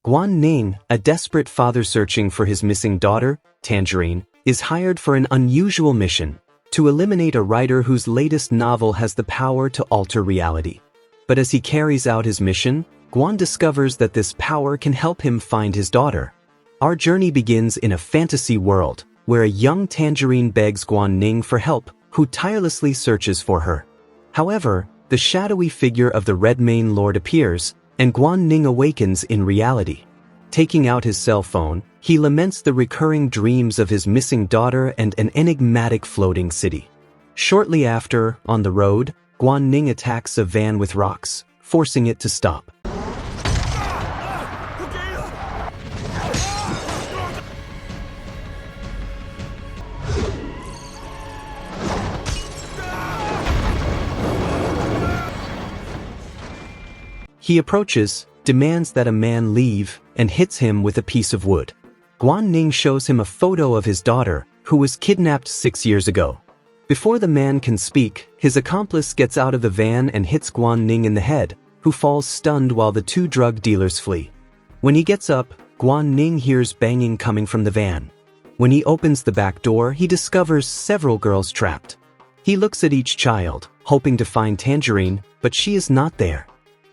Guan Ning, a desperate father searching for his missing daughter, Tangerina, is hired for an unusual mission to eliminate a writer whose latest novel has the power to alter reality. But as he carries out his mission, Guan discovers that this power can help him find his daughter. Our journey begins in a fantasy world, where a young Tangerina begs Guan Ning for help, who tirelessly searches for her. However, the shadowy figure of the Redmane Lord appears, and Guan Ning awakens in reality. Taking out his cell phone, he laments the recurring dreams of his missing daughter and an enigmatic floating city. Shortly after, on the road, Guan Ning attacks a van with rocks, forcing it to stop. He approaches, demands that a man leave, and hits him with a piece of wood. Guan Ning shows him a photo of his daughter, who was kidnapped 6 years ago. Before the man can speak, his accomplice gets out of the van and hits Guan Ning in the head, who falls stunned while the two drug dealers flee. When he gets up, Guan Ning hears banging coming from the van. When he opens the back door, he discovers several girls trapped. He looks at each child, hoping to find Tangerina, but she is not there.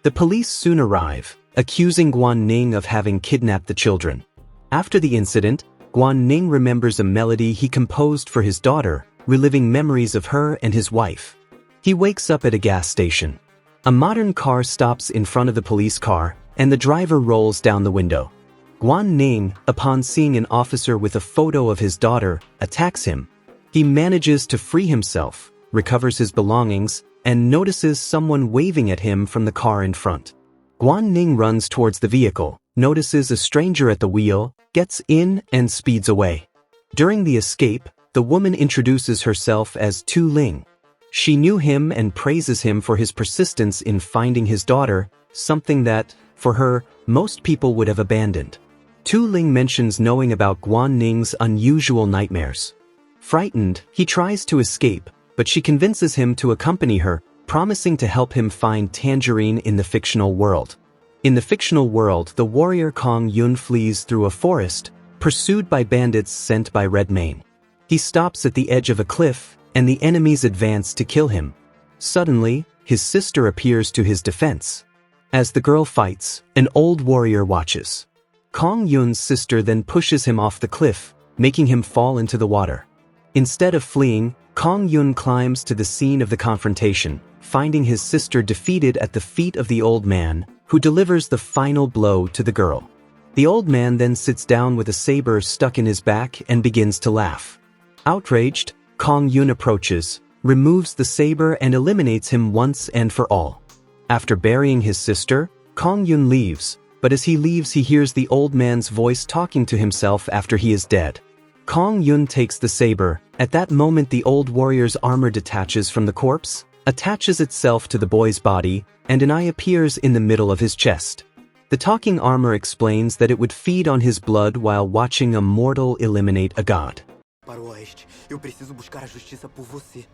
The police soon arrive, accusing Guan Ning of having kidnapped the children. After the incident, Guan Ning remembers a melody he composed for his daughter, reliving memories of her and his wife. He wakes up at a gas station. A modern car stops in front of the police car, and the driver rolls down the window. Guan Ning, upon seeing an officer with a photo of his daughter, attacks him. He manages to free himself, recovers his belongings, and notices someone waving at him from the car in front. Guan Ning runs towards the vehicle, notices a stranger at the wheel, gets in, and speeds away. During the escape, the woman introduces herself as Tu Ling. She knew him and praises him for his persistence in finding his daughter, something that, for her, most people would have abandoned. Tu Ling mentions knowing about Guan Ning's unusual nightmares. Frightened, he tries to escape, but she convinces him to accompany her, promising to help him find Tangerina in the fictional world. In the fictional world, the warrior Kong Yun flees through a forest, pursued by bandits sent by Redmane. He stops at the edge of a cliff, and the enemies advance to kill him. Suddenly, his sister appears to his defense. As the girl fights, an old warrior watches. Kong Yun's sister then pushes him off the cliff, making him fall into the water. Instead of fleeing, Kong Yun climbs to the scene of the confrontation, finding his sister defeated at the feet of the old man, who delivers the final blow to the girl. The old man then sits down with a saber stuck in his back and begins to laugh. Outraged, Kong Yun approaches, removes the saber and eliminates him once and for all. After burying his sister, Kong Yun leaves, but as he leaves he hears the old man's voice talking to himself after he is dead. Kong Yun takes the saber. At that moment the old warrior's armor detaches from the corpse, attaches itself to the boy's body, and an eye appears in the middle of his chest. The talking armor explains that it would feed on his blood while watching a mortal eliminate a god. Para o oeste, eu preciso buscar a justiça por você.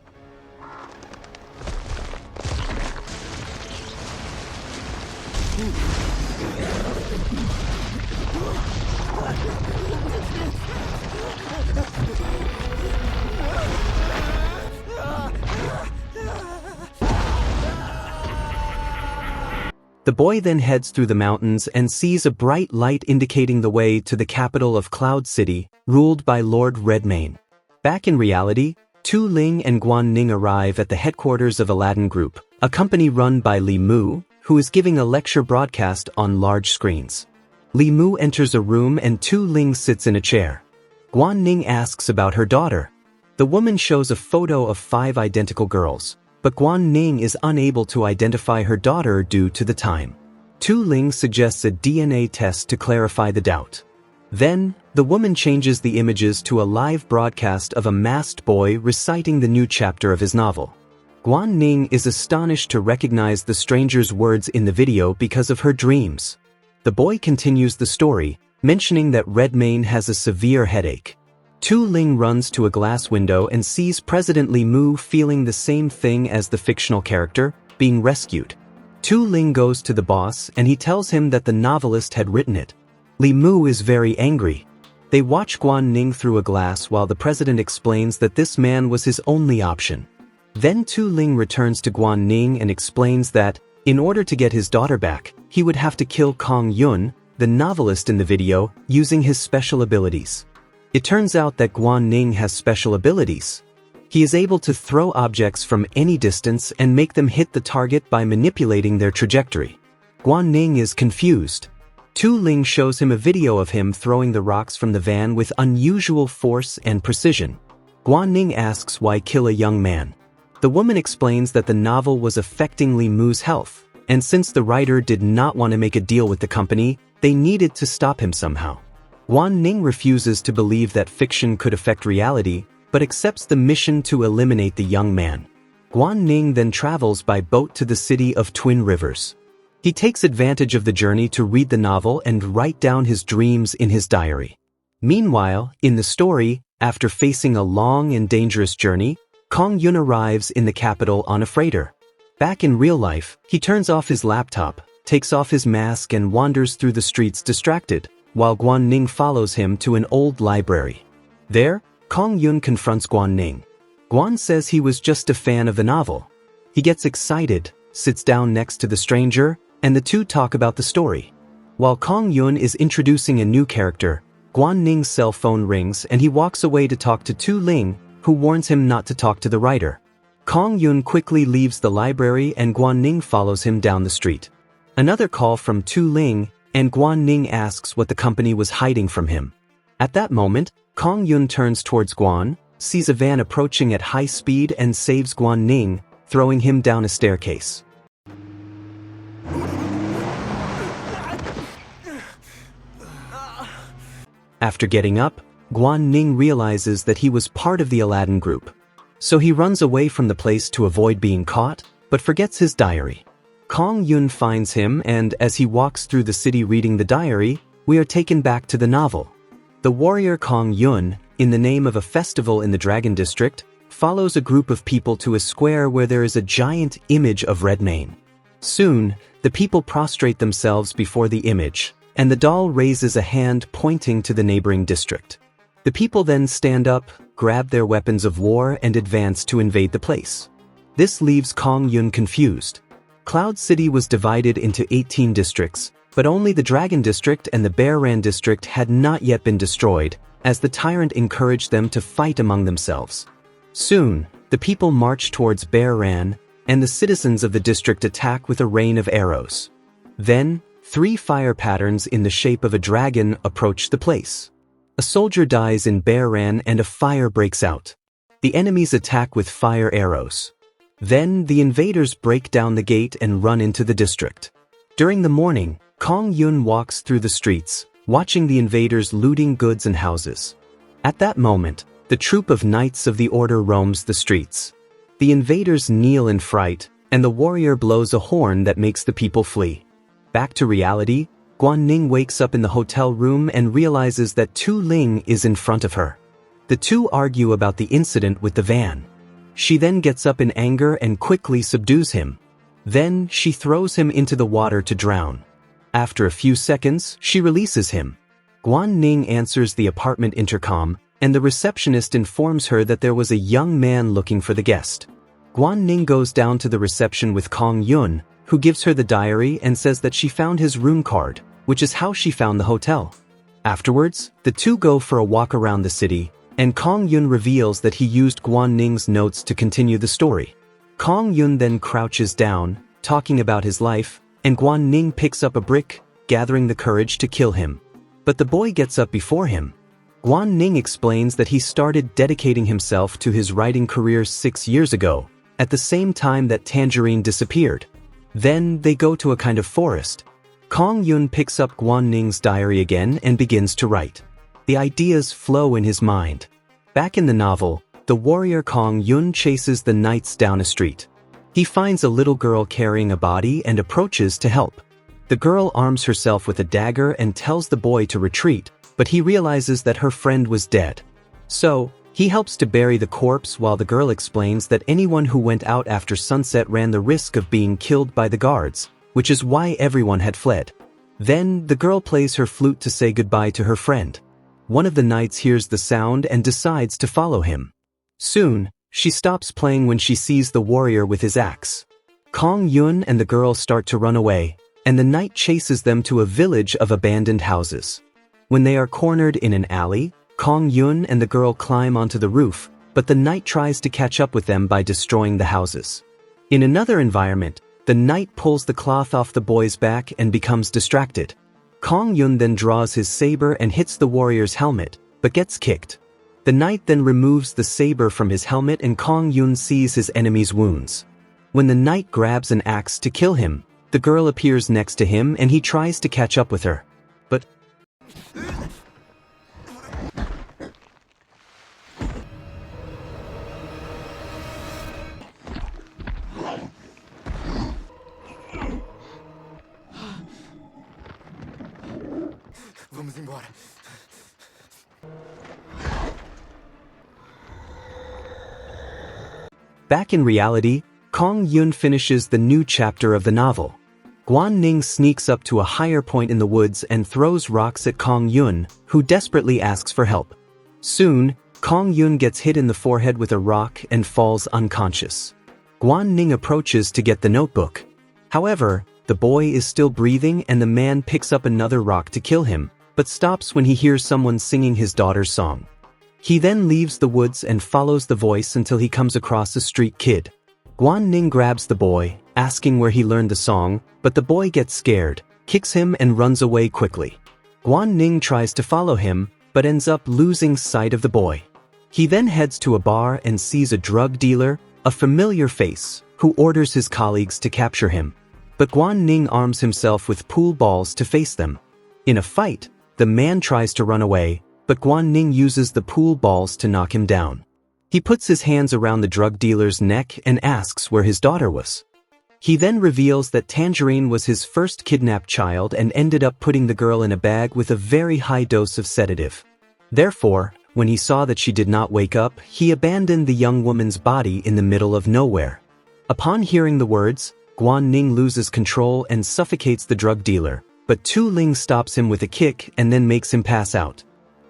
The boy then heads through the mountains and sees a bright light indicating the way to the capital of Cloud City, ruled by Lord Redmane. Back in reality, Tu Ling and Guan Ning arrive at the headquarters of Aladdin Group, a company run by Li Mu, who is giving a lecture broadcast on large screens. Li Mu enters a room and Tu Ling sits in a chair. Guan Ning asks about her daughter. The woman shows a photo of 5 identical girls, but Guan Ning is unable to identify her daughter due to the time. Tu Ling suggests a DNA test to clarify the doubt. Then, the woman changes the images to a live broadcast of a masked boy reciting the new chapter of his novel. Guan Ning is astonished to recognize the stranger's words in the video because of her dreams. The boy continues the story, mentioning that Redmayne has a severe headache. Tu Ling runs to a glass window and sees President Li Mu feeling the same thing as the fictional character, being rescued. Tu Ling goes to the boss and he tells him that the novelist had written it. Li Mu is very angry. They watch Guan Ning through a glass while the president explains that this man was his only option. Then Tu Ling returns to Guan Ning and explains that, in order to get his daughter back, he would have to kill Kong Yun, the novelist in the video, using his special abilities. It turns out that Guan Ning has special abilities. He is able to throw objects from any distance and make them hit the target by manipulating their trajectory. Guan Ning is confused. Tu Ling shows him a video of him throwing the rocks from the van with unusual force and precision. Guan Ning asks why kill a young man. The woman explains that the novel was affecting Li Mu's health, and since the writer did not want to make a deal with the company, they needed to stop him somehow. Guan Ning refuses to believe that fiction could affect reality, but accepts the mission to eliminate the young man. Guan Ning then travels by boat to the city of Twin Rivers. He takes advantage of the journey to read the novel and write down his dreams in his diary. Meanwhile, in the story, after facing a long and dangerous journey, Kong Yun arrives in the capital on a freighter. Back in real life, he turns off his laptop, takes off his mask and wanders through the streets distracted, while Guan Ning follows him to an old library. There, Kong Yun confronts Guan Ning. Guan says he was just a fan of the novel. He gets excited, sits down next to the stranger, and the two talk about the story. While Kong Yun is introducing a new character, Guan Ning's cell phone rings and he walks away to talk to Tu Ling, who warns him not to talk to the writer. Kong Yun quickly leaves the library and Guan Ning follows him down the street. Another call from Tu Ling, and Guan Ning asks what the company was hiding from him. At that moment, Kong Yun turns towards Guan, sees a van approaching at high speed and saves Guan Ning, throwing him down a staircase. After getting up, Guan Ning realizes that he was part of the Aladdin group. So he runs away from the place to avoid being caught, but forgets his diary. Kong Yun finds him and as he walks through the city reading the diary, we are taken back to the novel. The warrior Kong Yun, in the name of a festival in the Dragon District, follows a group of people to a square where there is a giant image of Redmayne. Soon, the people prostrate themselves before the image, and the doll raises a hand pointing to the neighboring district. The people then stand up, grab their weapons of war and advance to invade the place. This leaves Kong Yun confused. Cloud City was divided into 18 districts, but only the Dragon District and the Bear Ran District had not yet been destroyed, as the tyrant encouraged them to fight among themselves. Soon, the people march towards Bear Ran, and the citizens of the district attack with a rain of arrows. Then, 3 fire patterns in the shape of a dragon approach the place. A soldier dies in Bear Ran and a fire breaks out. The enemies attack with fire arrows. Then, the invaders break down the gate and run into the district. During the morning, Kong Yun walks through the streets, watching the invaders looting goods and houses. At that moment, the troop of Knights of the Order roams the streets. The invaders kneel in fright, and the warrior blows a horn that makes the people flee. Back to reality, Guan Ning wakes up in the hotel room and realizes that Tu Ling is in front of her. The two argue about the incident with the van. She then gets up in anger and quickly subdues him. Then, she throws him into the water to drown. After a few seconds, she releases him. Guan Ning answers the apartment intercom, and the receptionist informs her that there was a young man looking for the guest. Guan Ning goes down to the reception with Kong Yun, who gives her the diary and says that she found his room card, which is how she found the hotel. Afterwards, the two go for a walk around the city, and Kong Yun reveals that he used Guan Ning's notes to continue the story. Kong Yun then crouches down, talking about his life, and Guan Ning picks up a brick, gathering the courage to kill him. But the boy gets up before him. Guan Ning explains that he started dedicating himself to his writing career 6 years ago, at the same time that Tangerina disappeared. Then they go to a kind of forest. Kong Yun picks up Guan Ning's diary again and begins to write. The ideas flow in his mind. Back in the novel, the warrior Kong Yun chases the knights down a street. He finds a little girl carrying a body and approaches to help. The girl arms herself with a dagger and tells the boy to retreat, but he realizes that her friend was dead. So, he helps to bury the corpse while the girl explains that anyone who went out after sunset ran the risk of being killed by the guards, which is why everyone had fled. Then, the girl plays her flute to say goodbye to her friend. One of the knights hears the sound and decides to follow him. Soon, she stops playing when she sees the warrior with his axe. Kong Yun and the girl start to run away, and the knight chases them to a village of abandoned houses. When they are cornered in an alley, Kong Yun and the girl climb onto the roof, but the knight tries to catch up with them by destroying the houses. In another environment, the knight pulls the cloth off the boy's back and becomes distracted. Kong Yun then draws his saber and hits the warrior's helmet, but gets kicked. The knight then removes the saber from his helmet and Kong Yun sees his enemy's wounds. When the knight grabs an axe to kill him, the girl appears next to him and he tries to catch up with her. But Vamos embora. back in reality, Kong Yun finishes the new chapter of the novel. Guan Ning sneaks up to a higher point in the woods and throws rocks at Kong Yun, who desperately asks for help. Soon, Kong Yun gets hit in the forehead with a rock and falls unconscious. Guan Ning approaches to get the notebook. However, the boy is still breathing and the man picks up another rock to kill him, but stops when he hears someone singing his daughter's song. He then leaves the woods and follows the voice until he comes across a street kid. Guan Ning grabs the boy, asking where he learned the song, but the boy gets scared, kicks him and runs away quickly. Guan Ning tries to follow him, but ends up losing sight of the boy. He then heads to a bar and sees a drug dealer, a familiar face, who orders his colleagues to capture him. But Guan Ning arms himself with pool balls to face them. In a fight, the man tries to run away, but Guan Ning uses the pool balls to knock him down. He puts his hands around the drug dealer's neck and asks where his daughter was. He then reveals that Tangerina was his first kidnapped child and ended up putting the girl in a bag with a very high dose of sedative. Therefore, when he saw that she did not wake up, he abandoned the young woman's body in the middle of nowhere. Upon hearing the words, Guan Ning loses control and suffocates the drug dealer, but Tu Ling stops him with a kick and then makes him pass out.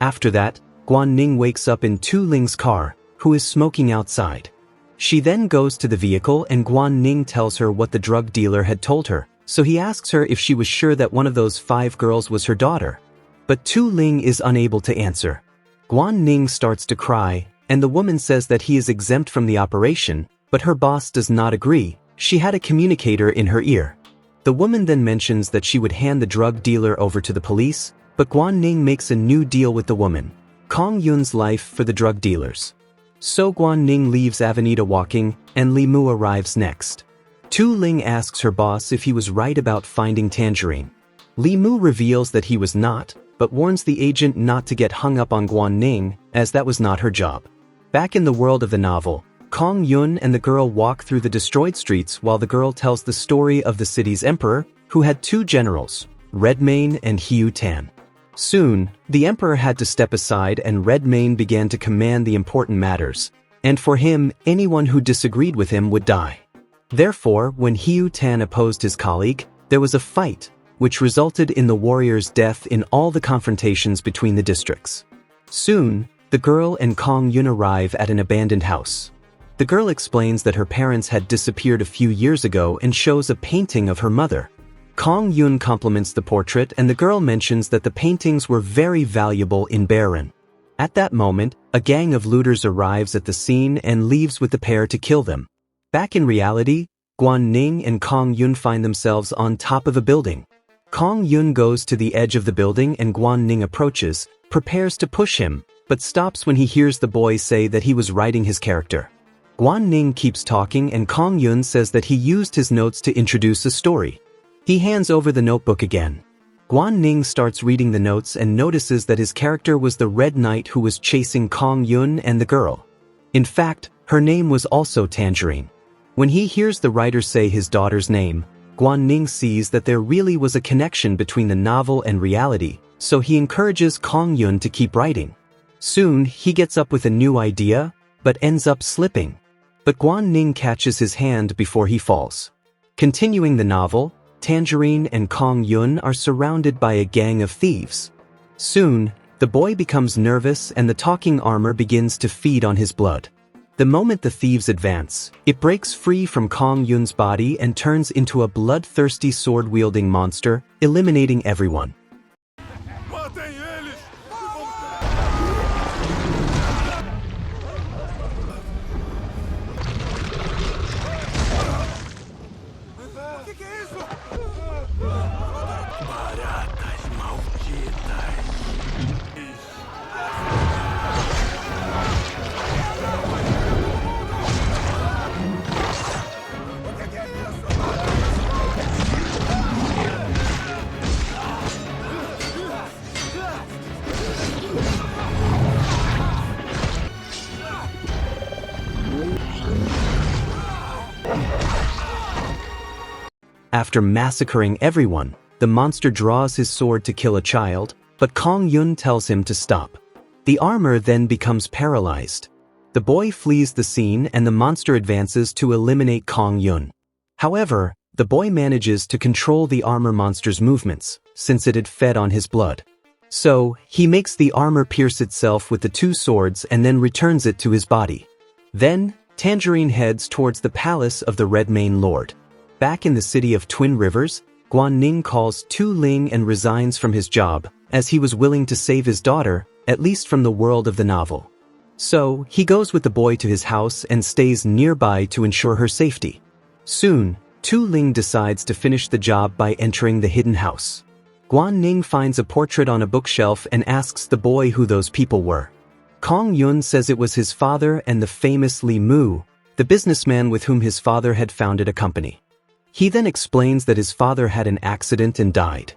After that, Guan Ning wakes up in Tu Ling's car, who is smoking outside. She then goes to the vehicle and Guan Ning tells her what the drug dealer had told her, so he asks her if she was sure that one of those 5 girls was her daughter. But Tu Ling is unable to answer. Guan Ning starts to cry, and the woman says that he is exempt from the operation, but her boss does not agree. She had a communicator in her ear. The woman then mentions that she would hand the drug dealer over to the police, but Guan Ning makes a new deal with the woman, Kong Yun's life for the drug dealers. So Guan Ning leaves Avenida walking, and Li Mu arrives next. Tu Ling asks her boss if he was right about finding Tangerina. Li Mu reveals that he was not, but warns the agent not to get hung up on Guan Ning, as that was not her job. Back in the world of the novel, Kong Yun and the girl walk through the destroyed streets while the girl tells the story of the city's emperor, who had 2 generals, Redmayne and Hiu Tan. Soon, the emperor had to step aside and Redmayne began to command the important matters, and for him, anyone who disagreed with him would die. Therefore, when Hiu Tan opposed his colleague, there was a fight, which resulted in the warrior's death in all the confrontations between the districts. Soon, the girl and Kong Yun arrive at an abandoned house. The girl explains that her parents had disappeared a few years ago and shows a painting of her mother. Kong Yun compliments the portrait and the girl mentions that the paintings were very valuable in Baron. At that moment, a gang of looters arrives at the scene and leaves with the pair to kill them. Back in reality, Guan Ning and Kong Yun find themselves on top of a building. Kong Yun goes to the edge of the building and Guan Ning approaches, prepares to push him, but stops when he hears the boy say that he was writing his character. Guan Ning keeps talking and Kong Yun says that he used his notes to introduce a story. He hands over the notebook again. Guan Ning starts reading the notes and notices that his character was the Red Knight who was chasing Kong Yun and the girl. In fact, her name was also Tangerina. When he hears the writer say his daughter's name, Guan Ning sees that there really was a connection between the novel and reality, so he encourages Kong Yun to keep writing. Soon, he gets up with a new idea, but ends up slipping. But Guan Ning catches his hand before he falls. Continuing the novel, Tangerina and Kong Yun are surrounded by a gang of thieves. Soon, the boy becomes nervous and the talking armor begins to feed on his blood. The moment the thieves advance, it breaks free from Kong Yun's body and turns into a bloodthirsty sword-wielding monster, eliminating everyone. After massacring everyone, the monster draws his sword to kill a child, but Kong Yun tells him to stop. The armor then becomes paralyzed. The boy flees the scene and the monster advances to eliminate Kong Yun. However, the boy manages to control the armor monster's movements, since it had fed on his blood. So, he makes the armor pierce itself with the two swords and then returns it to his body. Then, Tangerina heads towards the palace of the Red Mane Lord. Back in the city of Twin Rivers, Guan Ning calls Tu Ling and resigns from his job, as he was willing to save his daughter, at least from the world of the novel. So, he goes with the boy to his house and stays nearby to ensure her safety. Soon, Tu Ling decides to finish the job by entering the hidden house. Guan Ning finds a portrait on a bookshelf and asks the boy who those people were. Kong Yun says it was his father and the famous Li Mu, the businessman with whom his father had founded a company. He then explains that his father had an accident and died.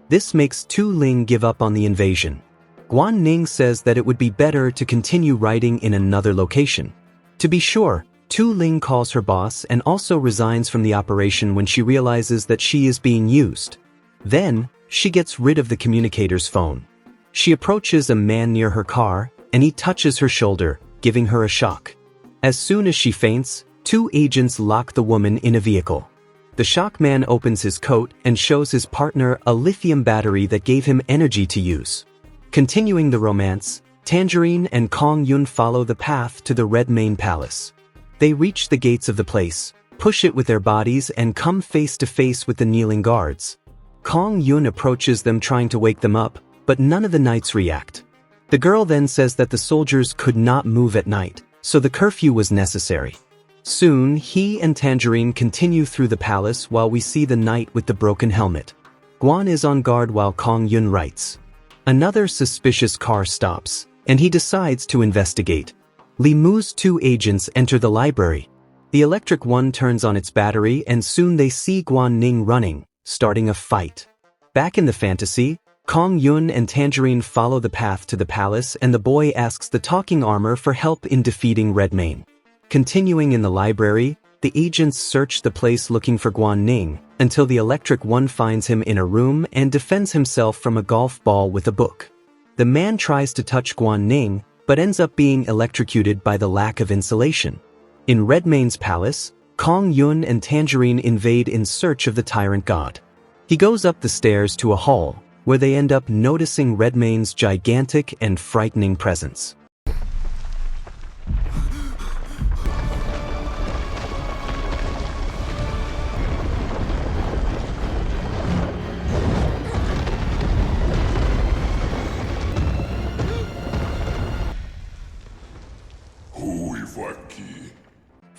This makes Tu Ling give up on the invasion. Guan Ning says that it would be better to continue writing in another location. To be sure, Tu Ling calls her boss and also resigns from the operation when she realizes that she is being used. Then, she gets rid of the communicator's phone. She approaches a man near her car, and he touches her shoulder, giving her a shock. As soon as she faints, two agents lock the woman in a vehicle. The shock man opens his coat and shows his partner a lithium battery that gave him energy to use. Continuing the romance, Tangerina and Kong Yun follow the path to the Red Mane Palace. They reach the gates of the place, push it with their bodies and come face to face with the kneeling guards. Kong Yun approaches them trying to wake them up, but none of the knights react. The girl then says that the soldiers could not move at night, so the curfew was necessary. Soon, he and Tangerina continue through the palace while we see the knight with the broken helmet. Guan is on guard while Kong Yun writes. Another suspicious car stops, and he decides to investigate. Li Mu's two agents enter the library. The electric one turns on its battery and soon they see Guan Ning running, starting a fight. Back in the fantasy, Kong Yun and Tangerina follow the path to the palace and the boy asks the talking armor for help in defeating Red Mane. Continuing in the library, the agents search the place looking for Guan Ning, until the electric one finds him in a room and defends himself from a golf ball with a book. The man tries to touch Guan Ning, but ends up being electrocuted by the lack of insulation. In Red Mane's palace, Kong Yun and Tangerina invade in search of the tyrant god. He goes up the stairs to a hall, where they end up noticing Red Mane's gigantic and frightening presence.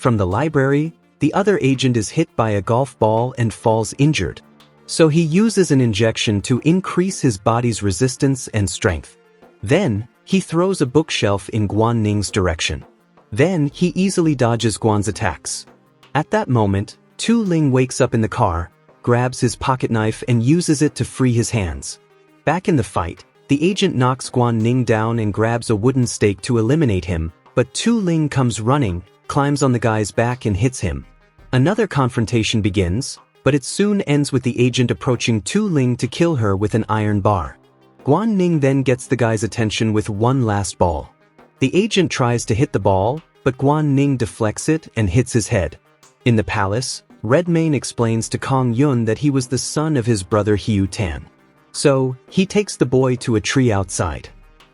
From the library, the other agent is hit by a golf ball and falls injured. So he uses an injection to increase his body's resistance and strength. Then, he throws a bookshelf in Guan Ning's direction. Then, he easily dodges Guan's attacks. At that moment, Tu Ling wakes up in the car, grabs his pocket knife and uses it to free his hands. Back in the fight, the agent knocks Guan Ning down and grabs a wooden stake to eliminate him, but Tu Ling comes running, climbs on the guy's back and hits him. Another confrontation begins, but it soon ends with the agent approaching Tu Ling to kill her with an iron bar. Guan Ning then gets the guy's attention with one last ball. The agent tries to hit the ball, but Guan Ning deflects it and hits his head. In the palace, Redmayne explains to Kong Yun that he was the son of his brother Hiu Tan. So, he takes the boy to a tree outside.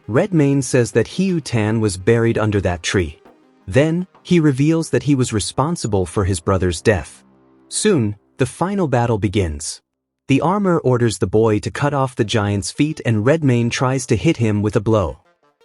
Redmayne says that Hiu Tan was buried under that tree. Then, he reveals that he was responsible for his brother's death. Soon, the final battle begins. The armor orders the boy to cut off the giant's feet and Redmayne tries to hit him with a blow.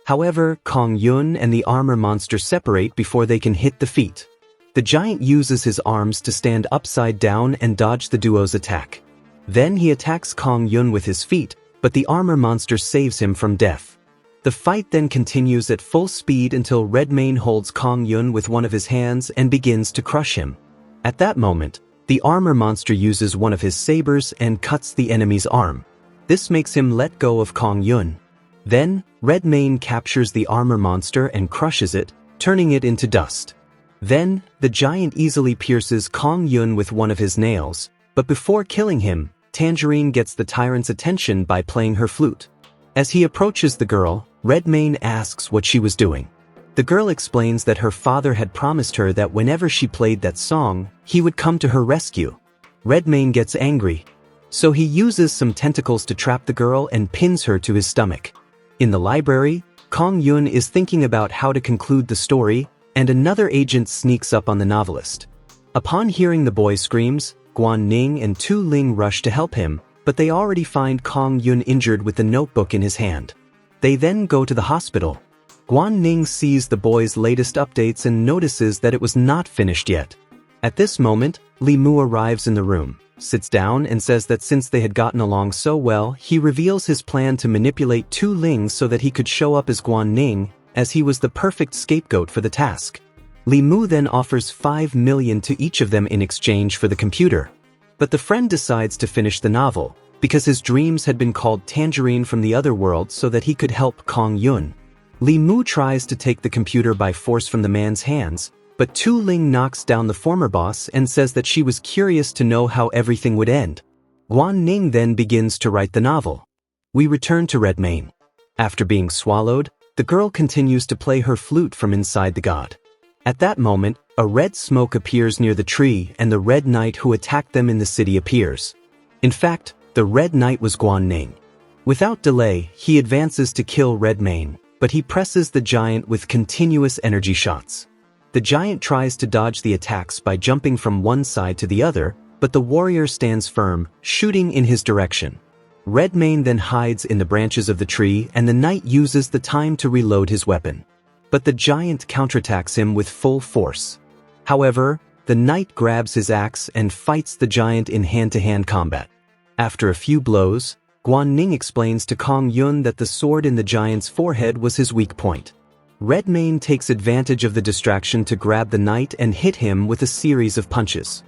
However, Kong Yun and the armor monster separate before they can hit the feet. The giant uses his arms to stand upside down and dodge the duo's attack. Then he attacks Kong Yun with his feet, but the armor monster saves him from death. The fight then continues at full speed until Redmayne holds Kong Yun with one of his hands and begins to crush him. At that moment, the armor monster uses one of his sabers and cuts the enemy's arm. This makes him let go of Kong Yun. Then, Redmayne captures the armor monster and crushes it, turning it into dust. Then, the giant easily pierces Kong Yun with one of his nails, but before killing him, Tangerina gets the tyrant's attention by playing her flute. As he approaches the girl, Redmayne asks what she was doing. The girl explains that her father had promised her that whenever she played that song, he would come to her rescue. Redmayne gets angry. So he uses some tentacles to trap the girl and pins her to his stomach. In the library, Kong Yun is thinking about how to conclude the story, and another agent sneaks up on the novelist. Upon hearing the boy's screams, Guan Ning and Tu Ling rush to help him, but they already find Kong Yun injured with the notebook in his hand. They then go to the hospital. Guan Ning sees the boy's latest updates and notices that it was not finished yet. At this moment, Li Mu arrives in the room, sits down and says that since they had gotten along so well, he reveals his plan to manipulate Tu Ling so that he could show up as Guan Ning, as he was the perfect scapegoat for the task. Li Mu then offers 5 million to each of them in exchange for the computer. But the friend decides to finish the novel, because his dreams had been called Tangerine from the other world so that he could help Kong Yun. Li Mu tries to take the computer by force from the man's hands, but Tu Ling knocks down the former boss and says that she was curious to know how everything would end. Guan Ning then begins to write the novel. We return to Redmayne. After being swallowed, the girl continues to play her flute from inside the god. At that moment, a red smoke appears near the tree and the Red Knight who attacked them in the city appears. In fact, the Red Knight was Guan Ning. Without delay, he advances to kill Redmayne, but he presses the giant with continuous energy shots. The giant tries to dodge the attacks by jumping from one side to the other, but the warrior stands firm, shooting in his direction. Redmayne then hides in the branches of the tree and the knight uses the time to reload his weapon. But the giant counterattacks him with full force. However, the knight grabs his axe and fights the giant in hand-to-hand combat. After a few blows, Guan Ning explains to Kong Yun that the sword in the giant's forehead was his weak point. Redmayne takes advantage of the distraction to grab the knight and hit him with a series of punches.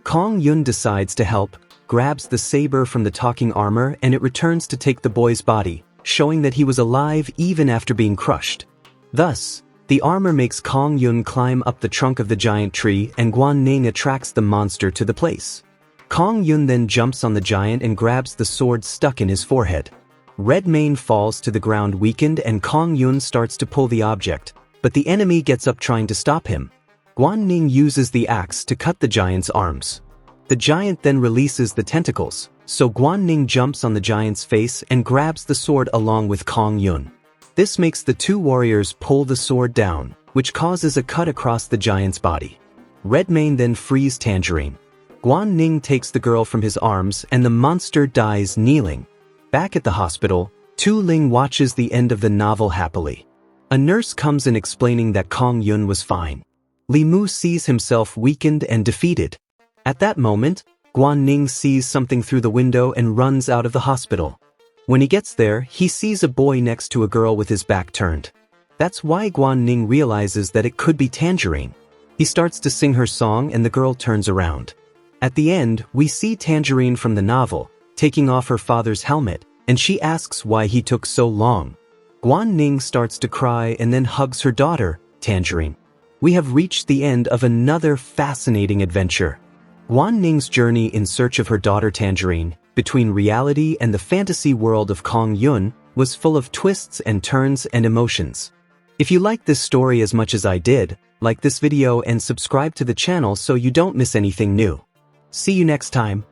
Kong Yun decides to help, grabs the saber from the talking armor and it returns to take the boy's body, showing that he was alive even after being crushed. Thus, the armor makes Kong Yun climb up the trunk of the giant tree and Guan Ning attracts the monster to the place. Kong Yun then jumps on the giant and grabs the sword stuck in his forehead. Redmayne falls to the ground weakened and Kong Yun starts to pull the object, but the enemy gets up trying to stop him. Guan Ning uses the axe to cut the giant's arms. The giant then releases the tentacles, so Guan Ning jumps on the giant's face and grabs the sword along with Kong Yun. This makes the two warriors pull the sword down, which causes a cut across the giant's body. Redmayne then frees Tangerina. Guan Ning takes the girl from his arms and the monster dies kneeling. Back at the hospital, Tu Ling watches the end of the novel happily. A nurse comes in explaining that Kong Yun was fine. Li Mu sees himself weakened and defeated. At that moment, Guan Ning sees something through the window and runs out of the hospital. When he gets there, he sees a boy next to a girl with his back turned. That's why Guan Ning realizes that it could be Tangerina. He starts to sing her song and the girl turns around. At the end, we see Tangerina from the novel, taking off her father's helmet, and she asks why he took so long. Guan Ning starts to cry and then hugs her daughter, Tangerina. We have reached the end of another fascinating adventure. Guan Ning's journey in search of her daughter Tangerina, between reality and the fantasy world of Kong Yun, was full of twists and turns and emotions. If you liked this story as much as I did, like this video and subscribe to the channel so you don't miss anything new. See you next time.